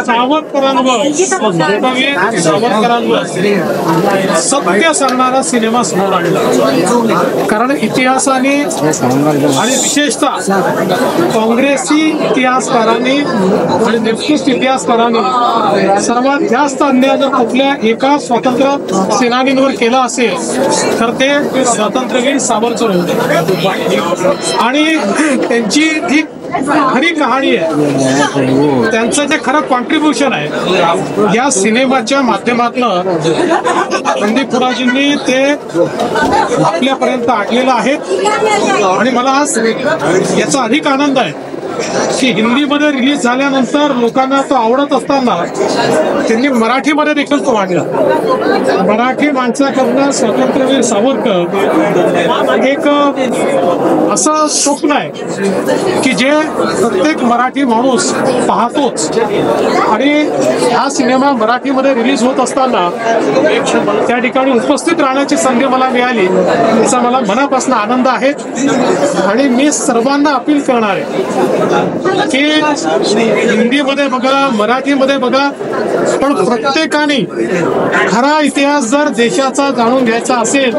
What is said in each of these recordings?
सावरकरांवर सत्य सांगणारा सिनेमा समोर आणला। कारण इतिहासाने आणि विशेषतः काँग्रेसी इतिहासकारांनी आणि नेतृत्व इतिहासकारांनी सर्वात जास्त अन्याय जर कुठल्या एका स्वातंत्र्य सेनानींवर केला असेल तर ते स्वातंत्र्यवीर सावरकर होते। आणि त्यांची ही खरी कहाणी आहे, त्यांचं जे खरं कॉन्ट्रीब्युशन आहे या सिनेमाच्या माध्यमातून रणदीप फुराजींनी ते आपल्यापर्यंत आणलेलं आहे। आणि मला आज याचा अधिक आनंद आहे की हिंदीमध्ये रिलीज झाल्यानंतर लोकांना तो आवडत असताना त्यांनी मराठीमध्ये देखील तो मांडला। मराठी माणसाकडनं स्वातंत्र्यवीर सावरकर एक असं स्वप्न आहे की जे प्रत्येक मराठी माणूस पाहतोच। आणि हा सिनेमा मराठीमध्ये रिलीज होत असताना त्या ठिकाणी उपस्थित राहण्याची संधी मला मिळाली, याचा मला मनापासून आनंद आहे। आणि मी सर्वांना अपील करणार आहे की हिंदीमध्ये बघा, मराठीमध्ये बघा, पण प्रत्येकाने खरा इतिहास जर देशाचा जाणून घ्यायचा असेल,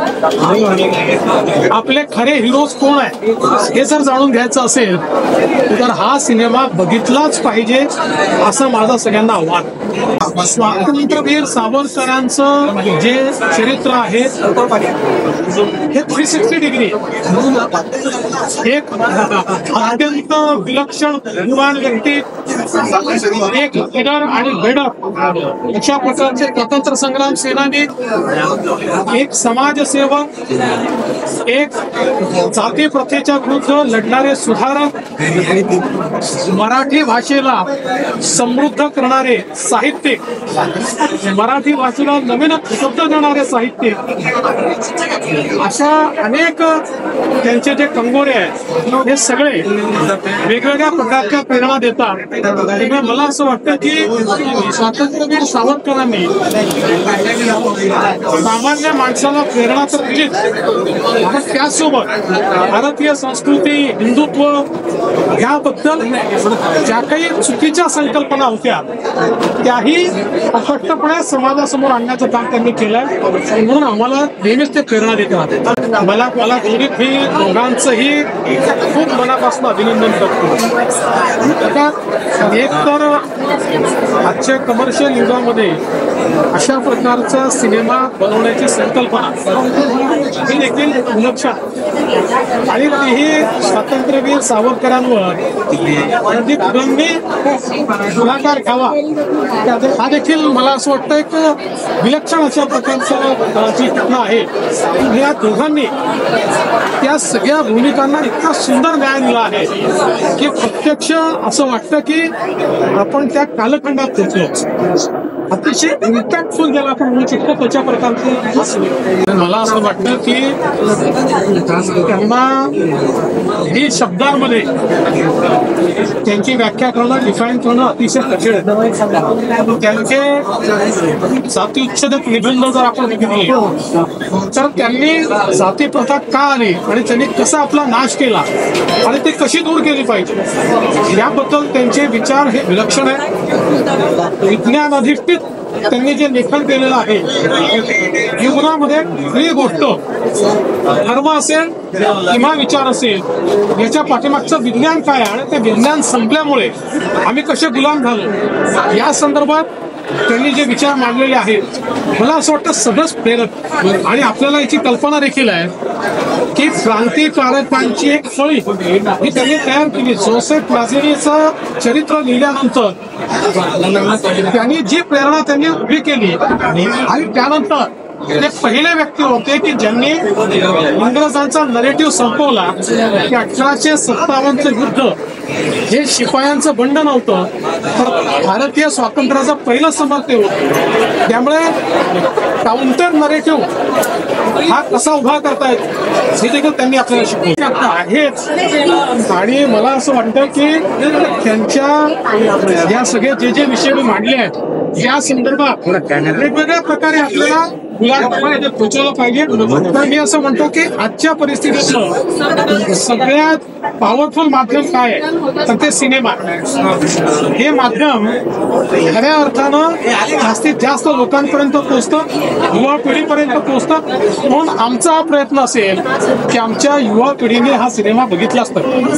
आपले खरे हिरोज कोण आहे हे जर जाणून घ्यायचं असेल तर हा सिनेमा बघितलाच पाहिजे असं माझं सगळ्यांना आव्हान। स्वातंत्र्यवीर सावरकरांचं जे चरित्र आहे हे 360 डिग्री एक अत्यंत विलक्षण युवान व्यक्ती, एक लीडर आणि बेडर अशा प्रकारचे स्वतंत्र संग्राम सेनानी, एक समाजसेवक, एक जाती प्रथेच्या विरुद्ध लढणारे सुधारक, मराठी भाषेला समृद्ध करणारे साहित्यिक, मराठी भाषेला नवीन शब्द देणारे साहित्यिक, अशा अनेक त्यांचे जे कंगोरे आहेत हे सगळे वेगवेगळ्या प्रकारच्या प्रेरणा देतात। त्यामुळे मला असं वाटतं की स्वातंत्र्यवीर सावरकरांनी सामान्य माणसाला प्रेरणा तर दिलीच, आणि त्यासोबत भारतीय संस्कृती, हिंदुत्व याबद्दल ज्या काही चुकीच्या संकल्पना होत्या त्याही स्पष्टपणे समाजासमोर आणण्याचं काम त्यांनी केलंय। म्हणून आम्हाला नेहमीच ते प्रेरणा देतात। मला दोघांचंही खूप मनापासून अभिनंदन करतो। एक तर आजच्या कमर्शियल युगामध्ये अशा प्रकारचा सिनेमा बनवण्याची संकल्पना ही देखील विलक्षण, आणि तीही स्वातंत्र्यवीर सावरकरांवर रणदीप फुरांनी पुढाकार घ्यावा हा देखील मला असं वाटतं एक विलक्षण अशा प्रकारचा जी घटना आहे। या दोघांनी त्या सगळ्या भूमिकांना इतका सुंदर न्याय दिला आहे की प्रत्यक्ष असं वाटतं की आपण त्या कालखंडात पोहोचलो। अतिशय इम्पॅक्टफुल ज्याला आपण म्हणू शकतो तशा प्रकारचं मला असं वाटतं की त्यांना ही शब्दांमध्ये त्यांची व्याख्या करणं, डिफाईन करणं अतिशय कठीण आहे। त्यांचे जातीउच्छेदक निबंध जर आपण बघितले तर त्यांनी जाती प्रथा का आली आणि त्यांनी कसा आपला नाश केला आणि ते कशी दूर केली पाहिजे याबद्दल त्यांचे विचार हे विलक्षण आहे। विज्ञान अधिष्ठित त्यांनी जे लेखन केलेलं आहे, जीवनामध्ये ही गोष्ट धर्म असेल किंवा विचार असेल याच्या पाठीमागचं विज्ञान काय आहे आणि ते विज्ञान संपल्यामुळे आम्ही कसे गुलाम झालो या संदर्भात त्यांनी जे विचार मांडलेले आहेत मला असं वाटतं सगळंच प्रेरक। आणि आपल्याला याची कल्पना देखील आहे की क्रांतिकारकांची एक फळी ही त्यांनी तयार केली। जोसेफ माझेरीचं चरित्र लिहिल्यानंतर त्यांनी जी प्रेरणा त्यांनी उभी केली आणि त्यानंतर ते पहिले व्यक्ती होते की ज्यांनी इंग्रजांचा नरेटिव्ह संपवला की 1857चं युद्ध हे शिपायांचं बंड नव्हतं तर भारतीय स्वातंत्र्याचं पहिलं समर ते होतं। त्यामुळे काउंटर नरेटिव्ह हा कसा उभा करतायत हे देखील त्यांनी आपल्याला शिकवलं आहेच। आणि मला असं वाटतं की त्यांच्या या सगळे जे विषय मी मांडले आहेत या संदर्भात वेगवेगळ्या प्रकारे आपल्याला मुलांपर्यंत पोहोचवलं पाहिजे. तर मी असं म्हणतो की आजच्या परिस्थितीतलं सगळ्यात पॉवरफुल माध्यम काय आहे तर ते सिनेमा. हे माध्यम खऱ्या अर्थानं जास्तीत जास्त लोकांपर्यंत पोहोचतं, युवा पिढीपर्यंत पोहोचतं. म्हणून आमचा हा प्रयत्न असेल की आमच्या युवा पिढीने हा सिनेमा बघितलाच पाहिजे.